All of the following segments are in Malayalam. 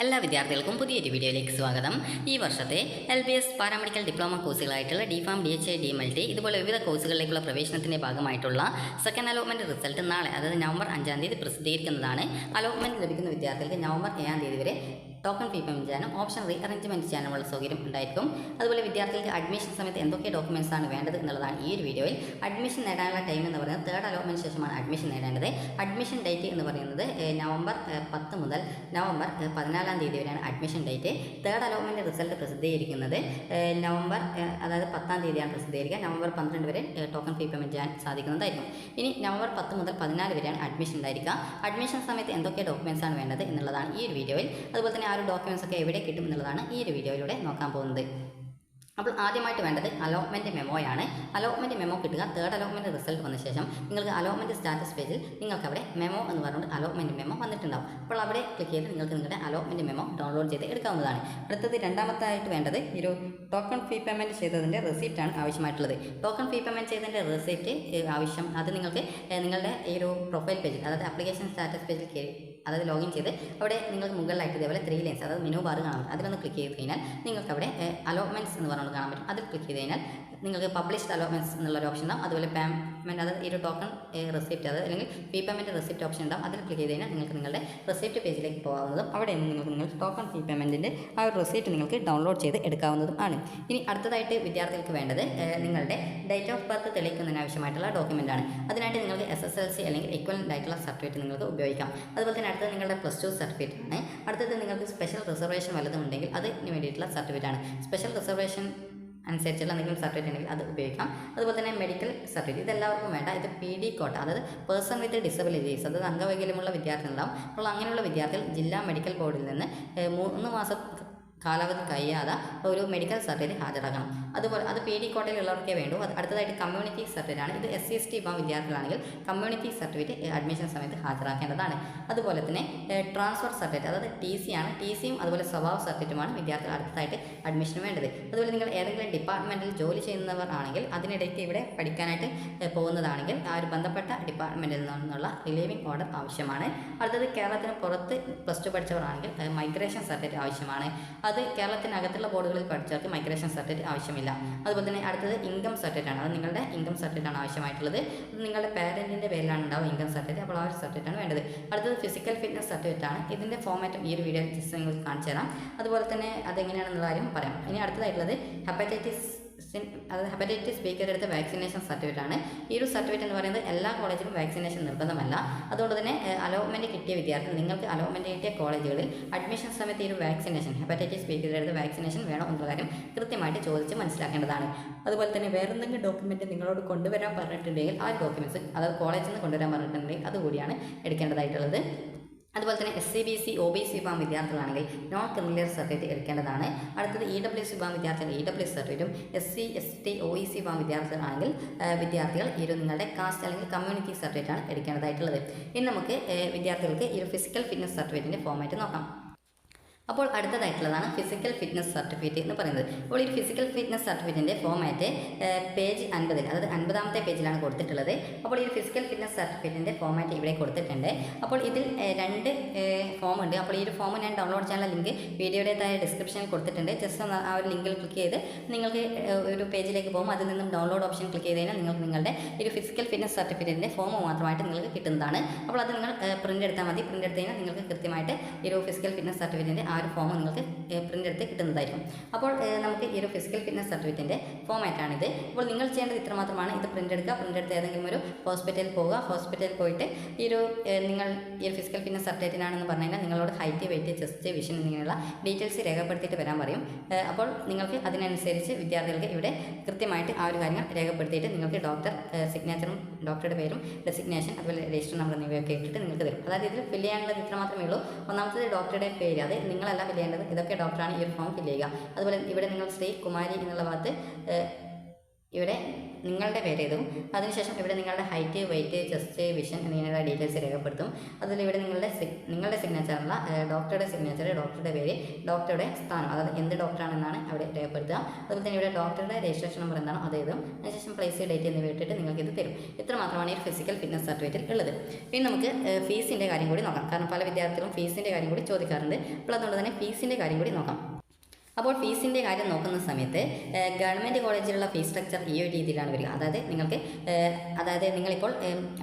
എല്ലാ വിദ്യാർത്ഥികൾക്കും പുതിയൊരു വീഡിയോയിലേക്ക് സ്വാഗതം. ഈ വർഷത്തെ LBS പാരാമെഡിക്കൽ ഡിപ്ലോമ കോഴ്സുകളായിട്ടുള്ള DPharm, DHA, DMLT ഇതുപോലെ വിവിധ കോഴ്സുകളിലേക്കുള്ള പ്രവേശനത്തിൻ്റെ ഭാഗമായിട്ടുള്ള സെക്കൻഡ് അലോട്ട്മെൻറ്റ് റിസൾട്ട് നാളെ, അതായത് നവംബർ 5-ാം തീയതി പ്രസിദ്ധീകരിക്കുന്നതാണ്. അലോട്ട്മെൻറ്റ് ലഭിക്കുന്ന വിദ്യാർത്ഥികൾക്ക് നവംബർ 7-ാം തീയതി വരെ ടോക്കൺ ഫീ പേയ്മെൻറ്റ് ചെയ്യാനും ഓപ്ഷൻ റീ അറേഞ്ച്മെൻറ്റ് ചെയ്യാനുമുള്ള സൗകര്യം ഉണ്ടായിരിക്കും. അതുപോലെ വിദ്യാർത്ഥികൾക്ക് അഡ്മിഷൻ സമയത്ത് എന്തൊക്കെ ഡോക്യുമെൻറ്റ്സ് ആണ് വേണ്ടത് എന്നുള്ളതാണ് ഈ ഒരു വീഡിയോയിൽ. അഡ്മിഷൻ നേടാനുള്ള ടൈം എന്ന് പറയുന്നത് തേർഡ് അലോട്ട്മെൻറ്റ് ശേഷമാണ് അഡ്മിഷൻ നേടേണ്ടത്. അഡ്മിഷൻ ഡേറ്റ് എന്ന് പറയുന്നത് നവംബർ 10 മുതൽ നവംബർ 14-ാം തീയതി വരെയാണ് admission date. Third allotment result പ്രസിദ്ധീകരിക്കുന്നത് നവംബർ, അതായത് 10-ാം തീയതിയാണ് പ്രസിദ്ധീകരിക്കുക. നവംബർ 12 വരെ ടോക്കൺ ഫീ പേയ്മെൻറ്റ് ചെയ്യാൻ സാധിക്കുന്നതായിരിക്കും. ഇനി നവംബർ 10 മുതൽ 14 വരെയാണ് അഡ്മിഷൻ ഉണ്ടായിരിക്കുക. അഡ്മിഷൻ സമയത്ത് എന്തൊക്കെ ഡോക്യുമെൻറ്റ്സ് ആണ് വേണ്ടത് എന്നുള്ളതാണ് ഈ ഒരു വീഡിയോയിൽ. അതുപോലെ തന്നെ ആ ഒരു ഡോക്യുമെൻറ്റ്സ് ഒക്കെ എവിടെ കിട്ടും എന്നുള്ളതാണ് ഈ ഒരു വീഡിയോയിലൂടെ നോക്കാൻ പോകുന്നത്. അപ്പോൾ ആദ്യമായിട്ട് വേണ്ടത് അലോട്ട്മെൻറ്റ് മെമ്മോയാണ്. അലോട്ട്മെൻറ്റ് മെമ്മോ കിട്ടുക തേർഡ് അലോട്ട്മെൻറ്റ് റിസൾട്ട് വന്ന ശേഷം നിങ്ങൾക്ക് അലോട്ട്മെൻറ്റ് സ്റ്റാറ്റസ് പേജിൽ നിങ്ങൾക്ക് അവിടെ മെമ്മോ എന്ന് പറഞ്ഞുകൊണ്ട് അലോട്ട്മെൻറ്റ് മെമ്മോ വന്നിട്ടുണ്ടാവും. അപ്പോൾ അവിടെ ക്ലിക്ക് ചെയ്ത് നിങ്ങൾക്ക് നിങ്ങളുടെ അലോട്ട്മെൻറ്റ് മെമ്മോ ഡൗൺലോഡ് ചെയ്ത് എടുക്കാവുന്നതാണ്. അടുത്തത് രണ്ടാമത്തായിട്ട് വേണ്ടത് ഈ ഒരു ടോക്കൺ ഫീ പേയ്മെൻറ്റ് ചെയ്തതിൻ്റെ റെസിപ്റ്റാണ് ആവശ്യമായിട്ടുള്ളത്. ടോക്കൺ ഫീ പേയ്മെൻറ്റ് ചെയ്തതിൻ്റെ റെസിപ്റ്റ് ആവശ്യം, അത് നിങ്ങൾക്ക് നിങ്ങളുടെ ഈ ഒരു പ്രൊഫൈൽ പേജിൽ, അതായത് ആപ്ലിക്കേഷൻ സ്റ്റാറ്റസ് പേജിൽ അതായത് ലോഗിൻ ചെയ്ത് അവിടെ നിങ്ങൾക്ക് മുകളിലായിട്ട് ഇതേപോലെ 3 ലൈൻസ്, അതായത് മെനു ബാർ കാണാൻ പറ്റും. അതിലൊന്ന് ക്ലിക്ക് ചെയ്ത് കഴിഞ്ഞാൽ നിങ്ങൾക്ക് അവിടെ അലോട്ട്മെൻറ്റ്സ് എന്ന് പറഞ്ഞുകൊണ്ട് കാണാൻ പറ്റും. അതിൽ ക്ലിക്ക് ചെയ്ത് കഴിഞ്ഞാൽ നിങ്ങൾക്ക് പബ്ലിഷ്ഡ് അലോട്ട്മെൻറ്റ്സ് എന്നുള്ളൊരു ഓപ്ഷൻ ഉണ്ടാവും. അതുപോലെ പേയ്മെൻറ്റ്, അതായത് ഈ ഒരു ടോക്കൺ റെസിപ്റ്റ്, അതായത് അല്ലെങ്കിൽ ഫീ പേയ്മെൻറ്റ് റെസിപ്റ്റ് ഓപ്ഷൻ ഉണ്ടാവും. അതിൽ ക്ലിക്ക് ചെയ്ത് കഴിഞ്ഞാൽ നിങ്ങൾക്ക് നിങ്ങളുടെ റെസിപ്റ്റ് പേജിലേക്ക് പോകാവുന്നതും അവിടെ നിന്ന് നിങ്ങൾ ടോക്കൺ ഫീ പേയ്മെൻറ്റിൻ്റെ ആ ഒരു റെസിപ്റ്റ് നിങ്ങൾക്ക് ഡൗൺലോഡ് ചെയ്ത് എടുക്കാവുന്നതും ആണ്. ഇനി അടുത്തതായിട്ട് വിദ്യാർത്ഥികൾക്ക് വേണ്ടത് നിങ്ങളുടെ ഡേറ്റ് ഓഫ് ബർത്ത് തെളിയിക്കുന്നതിന് ആവശ്യമായിട്ടുള്ള ഡോക്യുമെൻ്റ് ആണ്. അതിനായിട്ട് നിങ്ങൾക്ക് SSLC അല്ലെങ്കിൽ ഇക്വലൻ്റ് ആയിട്ടുള്ള സർട്ടിഫിക്കറ്റ് നിങ്ങൾക്ക് ഉപയോഗിക്കാം. അതുപോലെ തന്നെ അടുത്തത് നിങ്ങളുടെ +2 സർട്ടിഫിക്കറ്റ് ആണ്. അടുത്തത് നിങ്ങൾക്ക് സ്പെഷ്യൽ റിസർവേഷൻ വല്ലതും ഉണ്ടെങ്കിൽ അതിന് വേണ്ടിയിട്ടുള്ള സർട്ടിഫിക്കറ്റ് ആണ്. സ്പെഷ്യൽ റിസർവേഷൻ അനുസരിച്ചുള്ള എന്തെങ്കിലും സർട്ടിഫിക്കറ്റ് ഉണ്ടെങ്കിൽ അത് ഉപയോഗിക്കാം. അതുപോലെ തന്നെ മെഡിക്കൽ സർട്ടിഫിക്കറ്റ് ഇതെല്ലാവർക്കും വേണ്ട. ഇത് PD കോട്ട, അതായത് പേഴ്സൺ വിത്ത് ഡിസബിലിറ്റീസ്, അതായത് അംഗവൈകല്യമുള്ള വിദ്യാർത്ഥികളുണ്ടാവും. അപ്പോൾ അങ്ങനെയുള്ള വിദ്യാർത്ഥികൾ ജില്ലാ മെഡിക്കൽ ബോർഡിൽ നിന്ന് 3 മാസം കാലാവധി കഴിയാതെ ഒരു മെഡിക്കൽ സർട്ടിഫിക്കറ്റ് ഹാജരാക്കണം. അതുപോലെ അത് PD കോട്ടയിലുള്ളവർക്കേ വേണ്ടൂ. അടുത്തതായിട്ട് കമ്മ്യൂണിറ്റി സർട്ടിഫിക്കറ്റ് ആണ്. ഇത് SC/ST വിദ്യാർത്ഥികളാണെങ്കിൽ കമ്മ്യൂണിറ്റി സർട്ടിഫിക്കറ്റ് അഡ്മിഷൻ സമയത്ത് ഹാജരാക്കേണ്ടതാണ്. അതുപോലെ തന്നെ ട്രാൻസ്ഫർ സർട്ടിഫിക്കറ്റ്, അതായത് TC ആണ്. TCയും അതുപോലെ സ്വഭാവ സർട്ടിഫിക്കറ്റുമാണ് വിദ്യാർത്ഥികൾ അടുത്തതായിട്ട് അഡ്മിഷന് വേണ്ടത്. അതുപോലെ നിങ്ങൾ ഏതെങ്കിലും ഡിപ്പാർട്ട്മെൻറ്റിൽ ജോലി ചെയ്യുന്നവർ ആണെങ്കിൽ അതിനിടയ്ക്ക് ഇവിടെ പഠിക്കാനായിട്ട് പോകുന്നതാണെങ്കിൽ ആ ഒരു ബന്ധപ്പെട്ട ഡിപ്പാർട്ട്മെൻറ്റിൽ നിന്നുള്ള റിലീവിംഗ് ഓർഡർ ആവശ്യമാണ്. അടുത്തത് കേരളത്തിന് പുറത്ത് +2 പഠിച്ചവരാണെങ്കിൽ മൈഗ്രേഷൻ സർട്ടിഫിക്കറ്റ് ആവശ്യമാണ്. അത് കേരളത്തിനകത്തുള്ള ബോർഡുകളിൽ പഠിച്ചവർക്ക് മൈഗ്രേഷൻ സർട്ടിഫിക്കറ്റ് ആവശ്യമില്ല. അതുപോലെ തന്നെ അടുത്തത് ഇൻകം സർട്ടിഫിക്കറ്റ് ആണ്. അത് നിങ്ങളുടെ ഇൻകം സർട്ടിഫിക്കറ്റ് ആണ് ആവശ്യമായിട്ടുള്ളത്. അത് നിങ്ങളുടെ പാരൻറ്റിൻ്റെ പേരിലാണ് ഉണ്ടാവും ഇൻകം സർട്ടിഫിക്കറ്റ്. അപ്പോൾ ആ ഒരു സർട്ടിഫിക്കറ്റ് ആണ് വേണ്ടത്. അടുത്തത് ഫിസിക്കൽ ഫിറ്റ്നസ് സർട്ടിഫിക്കറ്റ് ആണ്. ഇതിൻ്റെ ഫോമാറ്റും ഈ ഒരു വീഡിയോ ജസ്റ്റ് നിങ്ങൾക്ക് കാണിച്ചു തരാം. അതുപോലെ തന്നെ അതെങ്ങനെയാണെന്നുള്ള കാര്യം പറയാം. ഇനി അടുത്തതായിട്ടുള്ളത് ഹെപ്പറ്റൈറ്റിസ് ബിക്ക് എടുത്ത വാക്സിനേഷൻ സർട്ടിഫിക്കറ്റ് ആണ്. ഈ ഒരു സർട്ടിഫിക്കറ്റ് എന്ന് പറയുന്നത് എല്ലാ കോളേജിലും വാക്സിനേഷൻ നിർബന്ധമല്ല. അതുകൊണ്ട് തന്നെ അലോട്ട്മെൻറ്റ് കിട്ടിയ വിദ്യാർത്ഥികൾ, നിങ്ങൾക്ക് അലോട്ട്മെൻറ്റ് കിട്ടിയ കോളേജുകളിൽ അഡ്മിഷൻ സമയത്ത് ഈ ഒരു വാക്സിനേഷൻ, ഹെപ്പറ്റൈറ്റിസ് ബിക്ക് എടുത്ത വാക്സിനേഷൻ വേണോ എന്നുള്ള കാര്യം കൃത്യമായിട്ട് ചോദിച്ച് മനസ്സിലാക്കേണ്ടതാണ്. അതുപോലെ തന്നെ വേറെ എന്തെങ്കിലും ഡോക്യുമെൻറ്റ് നിങ്ങളോട് കൊണ്ടുവരാൻ പറഞ്ഞിട്ടുണ്ടെങ്കിൽ ആ ഡോക്യുമെൻറ്റ്സ്, അതായത് കോളേജിൽ നിന്ന് കൊണ്ടുവരാൻ പറഞ്ഞിട്ടുണ്ടെങ്കിൽ അതുകൂടിയാണ് എടുക്കേണ്ടതായിട്ടുള്ളത്. അതുപോലെ തന്നെ SC/BC OBC വിഭാഗം വിദ്യാർത്ഥികളാണെങ്കിൽ നോൺ ക്രിമിനൽ സർട്ടിഫിക്കറ്റ് എടുക്കേണ്ടതാണ്. അടുത്തത് EWS വിഭാഗം വിദ്യാർത്ഥികൾ EWS സർട്ടിഫിക്കറ്റും, SC/ST OEC വിഭാഗം വിദ്യാർത്ഥികളാണെങ്കിൽ വിദ്യാർത്ഥികൾ ഈ ഒരു നിങ്ങളുടെ കാസ്റ്റ് അല്ലെങ്കിൽ കമ്മ്യൂണിറ്റി സർട്ടിഫിക്കറ്റാണ് എടുക്കേണ്ടതായിട്ടുള്ളത്. ഇനി നമുക്ക് വിദ്യാർത്ഥികൾക്ക് ഈ ഒരു ഫിസിക്കൽ ഫിറ്റ്നസ് സർട്ടിഫിക്കറ്റിൻ്റെ ഫോമാറ്റ് നോക്കാം. അപ്പോൾ അടുത്തതായിട്ടുള്ളതാണ് ഫിസിക്കൽ ഫിറ്റ്നസ് സർട്ടിഫിക്കറ്റ് എന്ന് പറയുന്നത്. അപ്പോൾ ഈ ഫിസിക്കൽ ഫിറ്റ്നസ് സർട്ടിഫിക്കറ്റിൻ്റെ ഫോമാറ്റ് പേജ് 50, അതായത് 50-ാമത്തെ പേജിലാണ് കൊടുത്തിട്ടുള്ളത്. അപ്പോൾ ഈ ഫിസിക്കൽ ഫിറ്റ്നസ് സർട്ടിഫിക്കറ്റിൻ്റെ ഫോമാറ്റ് ഇവിടെ കൊടുത്തിട്ടുണ്ട്. അപ്പോൾ ഇതിൽ 2 ഫോം ഉണ്ട്. അപ്പോൾ ഈ ഒരു ഫോം ഞാൻ ഡൗൺലോഡ് ചെയ്യാനുള്ള ലിങ്ക് വീഡിയോയുടെ താഴെ ഡിസ്ക്രിപ്ഷനിൽ കൊടുത്തിട്ടുണ്ട്. ജസ്റ്റ് ഒന്ന് ആ ഒരു ലിങ്കിൽ ക്ലിക്ക് ചെയ്ത് നിങ്ങൾക്ക് ഒരു പേജിലേക്ക് പോകും. അതിൽ നിന്നും ഡൗൺലോഡ് ഓപ്ഷൻ ക്ലിക്ക് ചെയ്ത് കഴിഞ്ഞാൽ നിങ്ങൾക്ക് നിങ്ങളുടെ ഈ ഒരു ഫിസിക്കൽ ഫിറ്റ്നസ് സർട്ടിഫിക്കറ്റിൻ്റെ ഫോം മാത്രമായിട്ട് നിങ്ങൾക്ക് കിട്ടുന്നതാണ്. അപ്പോൾ അത് നിങ്ങൾ പ്രിൻ്റ് എടുത്താൽ മതി. പ്രിൻ്റ് എടുത്ത് കഴിഞ്ഞാൽ നിങ്ങൾക്ക് കൃത്യമായിട്ട് ഈ ഒരു ഫിസിക്കൽ ഫിറ്റ്നസ് സർട്ടിഫിക്കറ്റിൻ്റെ ആ ഒരു ഫോം നിങ്ങൾക്ക് പ്രിൻ്റ് എടുത്ത് കിട്ടുന്നതായിരിക്കും. അപ്പോൾ നമുക്ക് ഈ ഒരു ഫിസിക്കൽ ഫിറ്റ്നസ് സർട്ടിഫിക്കറ്റിൻ്റെ ഫോമാറ്റാണിത്. അപ്പോൾ നിങ്ങൾ ചെയ്യേണ്ടത് ഇത്ര മാത്രമാണ്. ഇത് പ്രിൻ്റ് എടുക്കുക. പ്രിൻ്റ് എടുത്ത് ഏതെങ്കിലും ഒരു ഹോസ്പിറ്റലിൽ പോവുക. ഹോസ്പിറ്റലിൽ പോയിട്ട് ഈ ഒരു നിങ്ങൾ ഈ ഒരു ഫിസിക്കൽ ഫിറ്റ്നസ് സർട്ടിഫിക്കറ്റിനാണെന്ന് പറഞ്ഞു കഴിഞ്ഞാൽ നിങ്ങളോട് ഹൈറ്റ്, വെയിറ്റ്, ചെസ്റ്റ്, വിഷൻ എന്നിങ്ങനെയുള്ള ഡീറ്റെയിൽസ് രേഖപ്പെടുത്തിയിട്ട് വരാൻ പറയും. അപ്പോൾ നിങ്ങൾക്ക് അതിനനുസരിച്ച് വിദ്യാർത്ഥികൾക്ക് ഇവിടെ കൃത്യമായിട്ട് ആ ഒരു കാര്യങ്ങൾ രേഖപ്പെടുത്തിയിട്ട് നിങ്ങൾക്ക് ഡോക്ടർ സിഗ്നേച്ചറും ഡോക്ടറുടെ പേരും ഡെസിഗ്നേഷൻ അതുപോലെ രജിസ്റ്റർ നമ്പർ എന്നിവയൊക്കെ ഇട്ടിട്ട് നിങ്ങൾക്ക് തരും. അതായത് ഇതിൽ ഫില്ല് ചെയ്യാനുള്ളത് ഇത്ര മാത്രമേ ഉള്ളൂ. ഒന്നാമത്തത് ഡോക്ടറുടെ പേര്, അത് നിങ്ങളല്ല ഫില്ല് ചെയ്യേണ്ടത്. ഇതൊക്കെ ഡോക്ടറാണ് ഈ ഒരു ഫോം ഫില്ല് ചെയ്യുക. അതുപോലെ ഇവിടെ നിങ്ങൾ ശ്രീ കുമാരി എന്നുള്ള ഭാഗത്ത് ഇവിടെ നിങ്ങളുടെ പേര് എഴുതും. അതിനുശേഷം ഇവിടെ നിങ്ങളുടെ ഹൈറ്റ്, വെയിറ്റ്, ചെസ്റ്റ്, വിഷൻ എന്നിങ്ങനെയുള്ള ഡീറ്റെയിൽസ് രേഖപ്പെടുത്തും. അതിൽ ഇവിടെ നിങ്ങളുടെ സിഗ്നേച്ചറുള്ള ഡോക്ടറുടെ സിഗ്നേച്ചർ, ഡോക്ടറുടെ പേര്, ഡോക്ടറുടെ സ്ഥാനം, അതായത് എന്ത് ഡോക്ടറാണെന്നാണ് അവിടെ രേഖപ്പെടുത്തുക. അതുപോലെ തന്നെ ഇവിടെ ഡോക്ടറുടെ രജിസ്ട്രേഷൻ നമ്പർ എന്താണ് അത് എഴുതും. അതിനുശേഷം പ്ലേസ്, ഡേറ്റ് എന്നിവ ഇട്ടിട്ട് നിങ്ങൾക്ക് ഇത് തരും. ഇത്ര മാത്രമാണ് ഈ ഫിസിക്കൽ ഫിറ്റ്നസ് സർട്ടിഫിക്കറ്റിൽ ഉള്ളത്. പിന്നെ നമുക്ക് ഫീസിൻ്റെ കാര്യം കൂടി നോക്കാം. കാരണം പല വിദ്യാർത്ഥികളും ഫീസിൻ്റെ കാര്യം കൂടി ചോദിക്കാറുണ്ട്. അപ്പോൾ അതുകൊണ്ട് തന്നെ ഫീസിൻ്റെ കാര്യം കൂടി നോക്കാം. അപ്പോൾ ഫീസിൻ്റെ കാര്യം നോക്കുന്ന സമയത്ത് ഗവൺമെൻറ് കോളേജിലുള്ള ഫീസ് സ്ട്രക്ചർ ഈ ഒരു രീതിയിലാണ് വരിക. അതായത് നിങ്ങളിപ്പോൾ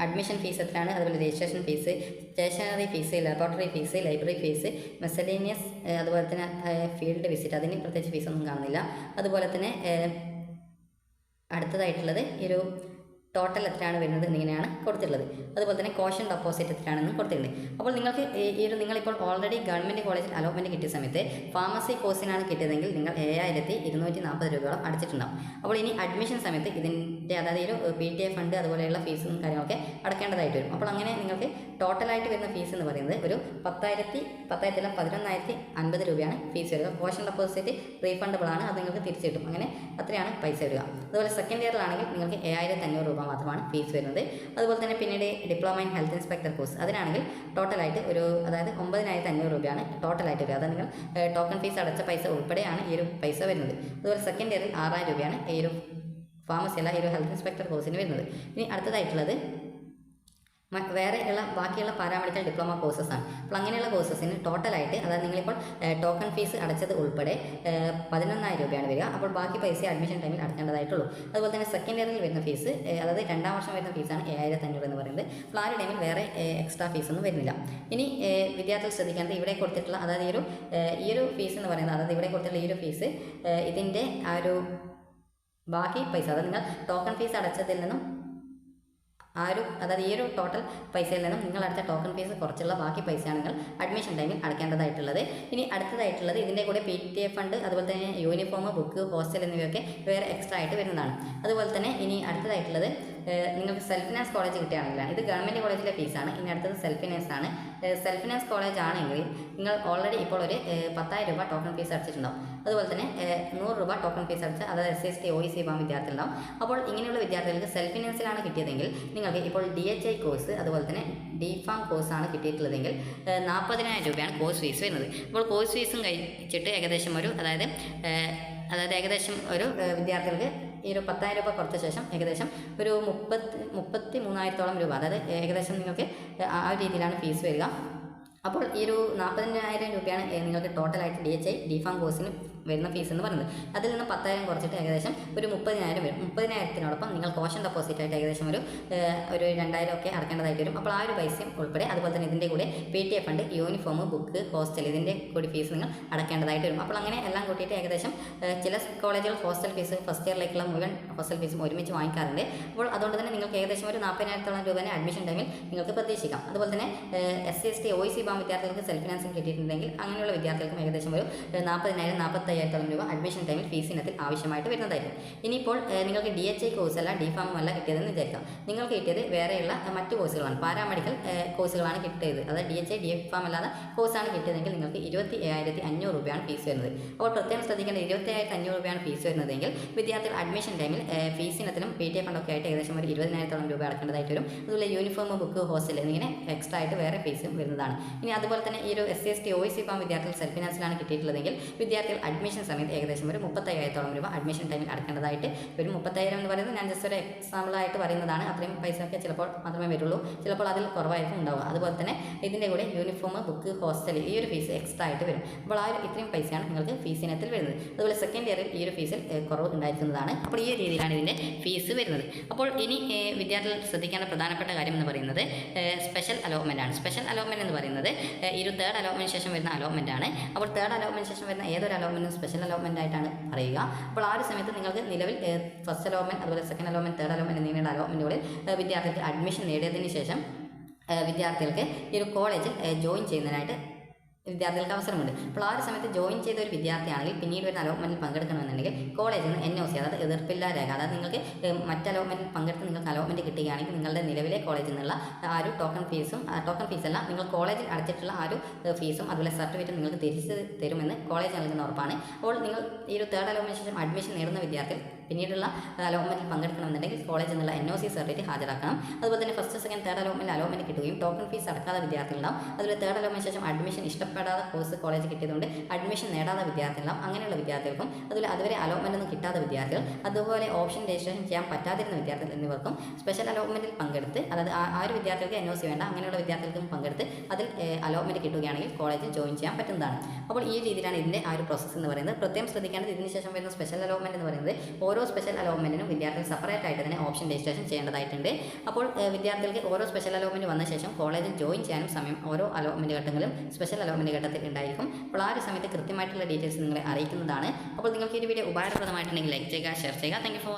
അഡ്മിഷൻ ഫീസ് എത്രയാണ്, അതുപോലെ registration fees, stationery fees, laboratory fees, library fees, miscellaneous, അതുപോലെ തന്നെ ഫീൽഡ് വിസിറ്റ്, അതിന് പ്രത്യേകിച്ച് ഫീസൊന്നും കാണുന്നില്ല. അതുപോലെ തന്നെ അടുത്തതായിട്ടുള്ളത് ഈ ഒരു ടോട്ടൽ എത്രയാണ് വരുന്നത് എന്നിങ്ങനെയാണ് കൊടുത്തിട്ടുള്ളത്. അതുപോലെ തന്നെ കോഷൻ ഡെപ്പോസിറ്റ് എത്രയാണെന്നും കൊടുത്തിട്ടുണ്ട്. അപ്പോൾ നിങ്ങൾക്ക് നിങ്ങളിപ്പോൾ ഓൾറെഡി ഗവൺമെൻറ് കോളേജിൽ അലോട്ട്മെൻറ്റ് കിട്ടിയ സമയത്ത് ഫാർമസി കോഴ്സിനാണ് കിട്ടിയതെങ്കിൽ നിങ്ങൾ 7240 രൂപയോളം അടച്ചിട്ടുണ്ടാകും. അപ്പോൾ ഇനി അഡ്മിഷൻ സമയത്ത് ഇതിൻ്റെ അതായത് ഒരു PTA ഫണ്ട് അതുപോലെയുള്ള ഫീസും കാര്യങ്ങളൊക്കെ അടക്കേണ്ടതായിട്ട് വരും. അപ്പോൾ അങ്ങനെ നിങ്ങൾക്ക് ടോട്ടലായിട്ട് വരുന്ന ഫീസ് എന്ന് പറയുന്നത് ഒരു 11,050 രൂപയാണ് ഫീസ് വരിക. കോഷൻ ഡെപ്പോസിറ്റ് റീഫണ്ടബിൾ ആണ്, അത് നിങ്ങൾക്ക് തിരിച്ചു കിട്ടും. അങ്ങനെ അത്രയാണ് പൈസ വരിക. അതുപോലെ സെക്കൻഡ് ഇയറിലാണെങ്കിൽ നിങ്ങൾക്ക് 7500 രൂപ മാത്രമാണ് ഫീസ് വരുന്നത്. അതുപോലെ തന്നെ പിന്നീട് diploma in health inspector course അതിനാണെങ്കിൽ ടോട്ടലായിട്ട് അതായത് 9500 രൂപയാണ് ടോട്ടലായിട്ട് വരിക. അതായത് നിങ്ങൾ ടോക്കൺ ഫീസ് അടച്ച പൈസ ഉൾപ്പെടെയാണ് ഈ ഒരു പൈസ വരുന്നത്. അതുപോലെ സെക്കൻഡ് ഇയറിൽ 6000 രൂപയാണ് ഈ ഒരു ഫാർമസി അല്ല ഈ ഒരു ഹെൽത്ത് ഇൻസ്പെക്ടർ കോഴ്സിന് വരുന്നത്. ഇനി അടുത്തതായിട്ടുള്ളത് ബാക്കിയുള്ള പാരാമെഡിക്കൽ ഡിപ്ലോമ കോഴ്സസ് ആണ്. അപ്പോൾ അങ്ങനെയുള്ള കോഴ്സസിന് ടോട്ടലായിട്ട് അതായത് നിങ്ങളിപ്പോൾ ടോക്കൺ ഫീസ് അടച്ചത് ഉൾപ്പെടെ 11000 രൂപയാണ് വരിക. അപ്പോൾ ബാക്കി പൈസ അഡ്മിഷൻ ടൈമിൽ അടക്കേണ്ടതായിട്ടുള്ളൂ. അതുപോലെ തന്നെ സെക്കൻഡ് ഇയറിൽ വരുന്ന ഫീസ് അതായത് 2ാം വർഷം വരുന്ന ഫീസാണ് 7500 എന്ന് പറയുന്നത്. അപ്പോൾ ആ ഒരു ടൈമിൽ വേറെ എക്സ്ട്രാ ഫീസൊന്നും വരുന്നില്ല. ഇനി വിദ്യാർത്ഥികൾ ശ്രദ്ധിക്കേണ്ടത് ഇവിടെ കൊടുത്തിട്ടുള്ള അതായത് ഈ ഒരു ഫീസ് എന്ന് പറയുന്നത് അതായത് ഇവിടെ കൊടുത്തിട്ടുള്ള ഈ ഒരു ഫീസ് ഇതിൻ്റെ ആ ഒരു ബാക്കി പൈസ അതായത് നിങ്ങൾ ടോക്കൺ ഫീസ് അടച്ചതിൽ നിന്നും അതായത് ഈ ഒരു ടോട്ടൽ പൈസയിൽ നിന്നും നിങ്ങൾ അടുത്ത ടോക്കൺ ഫീസ് കുറച്ചുള്ള ബാക്കി പൈസയാണ് നിങ്ങൾ അഡ്മിഷൻ ടൈമിൽ അടക്കേണ്ടതായിട്ടുള്ളത്. ഇനി അടുത്തതായിട്ടുള്ളത് ഇതിൻ്റെ കൂടെ PTA ഫണ്ട്, അതുപോലെ തന്നെ യൂണിഫോം, ബുക്ക്, ഹോസ്റ്റൽ എന്നിവയൊക്കെ വേറെ എക്സ്ട്രാ ആയിട്ട് വരുന്നതാണ്. അതുപോലെ തന്നെ ഇനി അടുത്തതായിട്ടുള്ളത് നിങ്ങൾക്ക് സെൽഫ് ഫിനാൻസ് കോളേജ് കിട്ടുകയാണെങ്കിലാണ് ഇത് ഗവൺമെൻറ് കോളേജിലെ ഫീസാണ്. ഇനി അടുത്തത് സെൽഫ് ഫിനാൻസ് ആണ്. സെൽഫ് ഫിനാൻസ് കോളേജ് ആണെങ്കിൽ നിങ്ങൾ ഓൾറെഡി ഇപ്പോൾ ഒരു 10,000 രൂപ ടോക്കൺ ഫീസ് അടച്ചിട്ടുണ്ടാവും. അതുപോലെ തന്നെ 100 രൂപ ടോക്കൺ ഫീസ് അടച്ച് അതായത് SC/ST OEC വിഭാഗം വിദ്യാർത്ഥികളുണ്ടാവും. അപ്പോൾ ഇങ്ങനെയുള്ള വിദ്യാർത്ഥികൾക്ക് സെൽഫ് ഫിനാൻസിലാണ് കിട്ടിയതെങ്കിൽ നിങ്ങൾക്ക് ഇപ്പോൾ DHI കോഴ്സ് അതുപോലെ തന്നെ DPharm കോഴ്സാണ് കിട്ടിയിട്ടുള്ളതെങ്കിൽ 40,000 രൂപയാണ് കോഴ്സ് ഫീസ് വരുന്നത്. അപ്പോൾ കോഴ്സ് ഫീസും കഴിച്ചിട്ട് ഏകദേശം ഒരു വിദ്യാർത്ഥികൾക്ക് ഈ ഒരു 10,000 രൂപ കൊടുത്ത ശേഷം ഏകദേശം ഒരു 33,000 രൂപ അതായത് ഏകദേശം നിങ്ങൾക്ക് ആ ഒരു രീതിയിലാണ് ഫീസ് വരിക. അപ്പോൾ ഈ ഒരു 40,000 രൂപയാണ് നിങ്ങൾക്ക് ടോട്ടലായിട്ട് DHI DPharm കോഴ്സിന് വരുന്ന ഫീസ് എന്ന് പറയുന്നത്. അതിൽ നിന്ന് 10,000 കുറച്ചിട്ട് ഏകദേശം ഒരു 30,000 വരും. 30,000-നോടൊപ്പം നിങ്ങൾ കോഷൻ ഡെപ്പോസിറ്റ് ആയിട്ട് ഏകദേശം ഒരു 2,000 ഒക്കെ അടക്കേണ്ടതായിട്ട് വരും. അപ്പോൾ ആ ഒരു പൈസയും ഉൾപ്പെടെ അതുപോലെ തന്നെ ഇതിൻ്റെ കൂടെ PTA fund, uniform, book, hostel ഇതിൻ്റെ കൂടി ഫീസ് നിങ്ങൾ അടക്കേണ്ടതായിട്ട് വരും. അപ്പോൾ അങ്ങനെ എല്ലാം കൂട്ടിയിട്ട് ഏകദേശം ചില കോളേജുകൾ ഹോസ്റ്റൽ ഫീസ് ഫസ്റ്റ് ഇയറിലേക്കുള്ള മുഴുവൻ ഹോസ്റ്റൽ ഫീസും ഒരുമിച്ച് വാങ്ങിക്കാറുണ്ട്. അപ്പോൾ അതുകൊണ്ട് തന്നെ നിങ്ങൾക്ക് ഏകദേശം ഒരു 40,000 രൂപേനെ അഡ്മിഷൻ ടൈമിൽ നിങ്ങൾക്ക് പ്രതീക്ഷിക്കാം. അതുപോലെ തന്നെ SC/ST OEC വിഭാഗം വിദ്യാർത്ഥികൾക്ക് സെൽഫ് ഫിനാൻസിങ് കിട്ടിയിട്ടുണ്ടെങ്കിൽ അങ്ങനെയുള്ള വിദ്യാർത്ഥികൾക്കും ഏകദേശം ഒരു 40,000-45,000 രൂപ അഡ്മിഷൻ ടൈമിൽ ഫീസ് ഇനത്തിൽ ആവശ്യമായിട്ട് വരുന്നതായിരിക്കും. ഇനിയിപ്പോൾ നിങ്ങൾക്ക് DHI കോഴ്സ് അല്ല DPharm അല്ല കിട്ടിയതെന്ന് വിചാരിക്കാം. നിങ്ങൾക്ക് കിട്ടിയത് വേറെയുള്ള മറ്റു കോഴ്സുകളാണ്, പാരാമെഡിക്കൽ കോഴ്സുകളാണ് കിട്ടിയത്. അതായത് DHI DPharm അല്ലാതെ കോഴ്സാണ് കിട്ടിയതെങ്കിൽ നിങ്ങൾക്ക് 27,500 രൂപയാണ് ഫീസ് വരുന്നത്. അപ്പോൾ പ്രത്യേകം ശ്രദ്ധിക്കേണ്ട 27,500 രൂപയാണ് ഫീസ് വരുന്നതെങ്കിൽ വിദ്യാർത്ഥികൾ അഡ്മിഷൻ ടൈമിൽ ഫീസ് ഇനത്തിനും PTA ഫണ്ടൊക്കെ ആയിട്ട് ഏകദേശം ഒരു 20,000 രൂപ അടക്കേണ്ടതായിട്ട് വരും. അതുപോലെ യൂണിഫോം, ബുക്ക്, ഹോസ്റ്റൽ എന്നിങ്ങനെ എക്സ്ട്രാ ആയിട്ട് വേറെ ഫീസും വരുന്നതാണ്. ഇനി അതുപോലെ തന്നെ ഈ ഒരു SC/ST OEC വിഭാഗം വിദ്യാർത്ഥികൾ സെൽഫ് ഫിനാൻസിലാണ് കിട്ടിയിട്ടുള്ളതെങ്കിൽ വിദ്യാർത്ഥികൾ അഡ്മിഷൻ സമയത്ത് ഏകദേശം ഒരു 35,000 രൂപ അഡ്മിഷൻ ടൈമിൽ അടക്കേണ്ടതായിട്ട് വരും. 30,000 എന്ന് പറയുന്നത് ഞാൻ ജസ്റ്റ് ഒരു എക്സാമ്പിളായിട്ട് പറയുന്നതാണ്. അത്രയും പൈസയൊക്കെ ചിലപ്പോൾ മാത്രമേ വരുള്ളൂ, ചിലപ്പോൾ അതിൽ കുറവായിരിക്കും ഉണ്ടാവുക. അതുപോലെ തന്നെ ഇതിൻ്റെ കൂടെ യൂണിഫോം, ബുക്ക്, ഹോസ്റ്റൽ ഈ ഒരു ഫീസ് എക്സ്ട്രാ ആയിട്ട് വരും. അപ്പോൾ ആ ഒരു ഇത്രയും പൈസയാണ് നിങ്ങൾക്ക് ഫീസ് ഇനത്തിൽ വരുന്നത്. അതുപോലെ സെക്കൻഡ് ഇയറിൽ ഈ ഒരു ഫീസിൽ കുറവ് ഉണ്ടായിരിക്കുന്നതാണ്. അപ്പോൾ ഈ രീതിയിലാണ് ഇതിൻ്റെ ഫീസ് വരുന്നത്. അപ്പോൾ ഇനി വിദ്യാർത്ഥികൾ ശ്രദ്ധിക്കേണ്ട പ്രധാനപ്പെട്ട കാര്യം എന്ന് പറയുന്നത് സ്പെഷ്യൽ അലോട്ട്മെൻ്റ് ആണ്. സ്പെഷ്യൽ അലോട്ട്മെൻറ്റ് എന്ന് പറയുന്നത് ഈ ഒരു തേർഡ് അലോട്ട്മെൻറ്റ് ശേഷം വരുന്ന അലോട്ട്മെൻ്റ് ആണ്. അപ്പോൾ തേർഡ് അലോട്ട്മെൻറ്റ് ശേഷം വരുന്ന ഏതൊരു അലോട്ട്മെൻറ്റും സ്പെഷ്യൽ അലോട്ട്മെൻ്റ് ആയിട്ടാണ് പറയുക. അപ്പോൾ ആ ഒരു സമയത്ത് നിങ്ങൾക്ക് നിലവിൽ ഫസ്റ്റ് അലോട്ട്മെൻറ്റ് അതുപോലെ സെക്കൻഡ് അലോട്ട്മെൻറ്റ് തേർഡ് അലോട്ട്മെൻറ്റ് എന്നിങ്ങനെയുള്ള അലോട്ട്മെൻറ്റുകളിൽ വിദ്യാർത്ഥികൾക്ക് അഡ്മിഷൻ നേടിയതിന് ശേഷം വിദ്യാർത്ഥികൾക്ക് ഈ ഒരു കോളേജിൽ ജോയിൻ ചെയ്യുന്നതിനായിട്ട് വിദ്യാർത്ഥികൾക്ക് അവസരമുണ്ട്. അപ്പോൾ ആ ഒരു സമയത്ത് ജോയിൻ ചെയ്ത ഒരു വിദ്യാർത്ഥിയാണെങ്കിൽ പിന്നീട് ഒരു അലോട്ട്മെൻറ്റിൽ പങ്കെടുക്കണമെന്നുണ്ടെങ്കിൽ കോളേജിൽ നിന്ന് NOC, അതായത് എതിർപ്പില്ലാ രേഖ, അതായത് നിങ്ങൾക്ക് മറ്റ് അലോട്ട്മെൻറ്റിൽ പങ്കെടുത്ത് നിങ്ങൾക്ക് അലോട്ട്മെൻറ്റ് കിട്ടുകയാണെങ്കിൽ നിങ്ങളുടെ നിലവിലെ കോളേജിൽ നിന്നുള്ള ആ ഒരു ടോക്കൺ ഫീസല്ല, നിങ്ങൾ കോളേജിൽ അടച്ചിട്ടുള്ള ആ ഒരു ഫീസും അതുപോലെ സർട്ടിഫിക്കറ്റും നിങ്ങൾക്ക് തിരിച്ച് തരുമെന്ന് കോളേജ് നൽകുന്ന ഉറപ്പാണ്. അപ്പോൾ നിങ്ങൾ ഈ ഒരു തേർഡ് അലോട്ട്മെൻറ്റിന് ശേഷം അഡ്മിഷൻ നേടുന്ന വിദ്യാർത്ഥികൾ പിന്നീടുള്ള അലോട്ട്മെൻറ്റിൽ പങ്കെടുക്കണമെന്നുണ്ടെങ്കിൽ കോളേജിൽ നിന്നുള്ള NOC സർട്ടിഫിക്കറ്റ് ഹാജരാക്കണം. അതുപോലെ തന്നെ ഫസ്റ്റ്, സെക്കൻഡ്, തേർഡ് അലോട്ട്മെൻറ്റ് കിട്ടുകയും ടോക്കൺ ഫീസ് അടക്കാതെ വിദ്യാർത്ഥികളുണ്ടാവും. അതുപോലെ തേർഡ് അലോട്ട്മെൻറ്റിന് ശേഷം അഡ്മിഷൻ ഇഷ്ടപ്പെടാതെ കോഴ്സ് കോളേജ് കിട്ടിയതുകൊണ്ട് അഡ്മിഷൻ നേടാത്ത വിദ്യാർത്ഥികളുണ്ടാവും. അങ്ങനെയുള്ള വിദ്യാർത്ഥികൾക്കും അതുപോലെ അതുവരെ അലോട്ട്മെൻ്റ് ഒന്നും കിട്ടാത്ത വിദ്യാർത്ഥികൾ, അതുപോലെ ഓപ്ഷൻ രജിസ്ട്രേഷൻ ചെയ്യാൻ പറ്റാതിരുന്ന വിദ്യാർത്ഥികൾ എന്നിവർക്കും സ്പെഷ്യൽ അലോട്ട്മെൻറ്റിൽ പങ്കെടുത്ത്, അതായത് ആ ഒരു വിദ്യാർത്ഥികൾക്ക് NOC വേണ്ട, അങ്ങനെയുള്ള വിദ്യാർത്ഥികൾക്കും പങ്കെടുത്ത് അതിൽ അലോട്ട്മെൻറ്റ് കിട്ടുകയാണെങ്കിൽ കോളേജിൽ ജോയിൻ ചെയ്യാൻ പറ്റുന്നതാണ്. അപ്പോൾ ഈ രീതിയിലാണ് ഇതിൻ്റെ ആ ഒരു പ്രോസസ്സ് എന്ന് പറയുന്നത്. പ്രത്യേകം ശ്രദ്ധിക്കേണ്ടത്, ഇതിന് ശേഷം വരുന്ന സ്പെഷ്യൽ അലോട്ട്മെൻറ്റ് എന്ന് പറയുന്നത് ഓരോ സ്പെഷ്യൽ അലോട്ട്മെൻറ്റിനും വിദ്യാർത്ഥികൾ സെപ്പറേറ്റ് ആയിട്ട് തന്നെ ഓപ്ഷൻ രജിസ്ട്രേഷൻ ചെയ്യേണ്ടതായിട്ടുണ്ട്. അപ്പോൾ വിദ്യാർത്ഥികൾക്ക് ഓരോ സ്പെഷ്യൽ അലോട്ട്മെൻറ്റ് വന്ന ശേഷം കോളേജിൽ ജോയിൻ ചെയ്യാനും സമയം ഓരോ അലോട്ട്മെൻറ്റ് ഘട്ടങ്ങളിലും സ്പെഷ്യൽ അലോട്ട്മെൻറ്റ് ഘട്ടത്തിൽ ഉണ്ടായിരിക്കും. അപ്പോൾ ആ ഒരു സമയത്ത് കൃത്യമായിട്ടുള്ള ഡീറ്റെയിൽസ് നിങ്ങളെ അറിയിക്കുന്നതാണ്. അപ്പോൾ നിങ്ങൾക്ക് ഈ വീഡിയോ ഉപകാരപ്രദമായിട്ടുണ്ടെങ്കിൽ ലൈക്ക് ചെയ്യുക, ഷെയർ ചെയ്യുക. Thank you for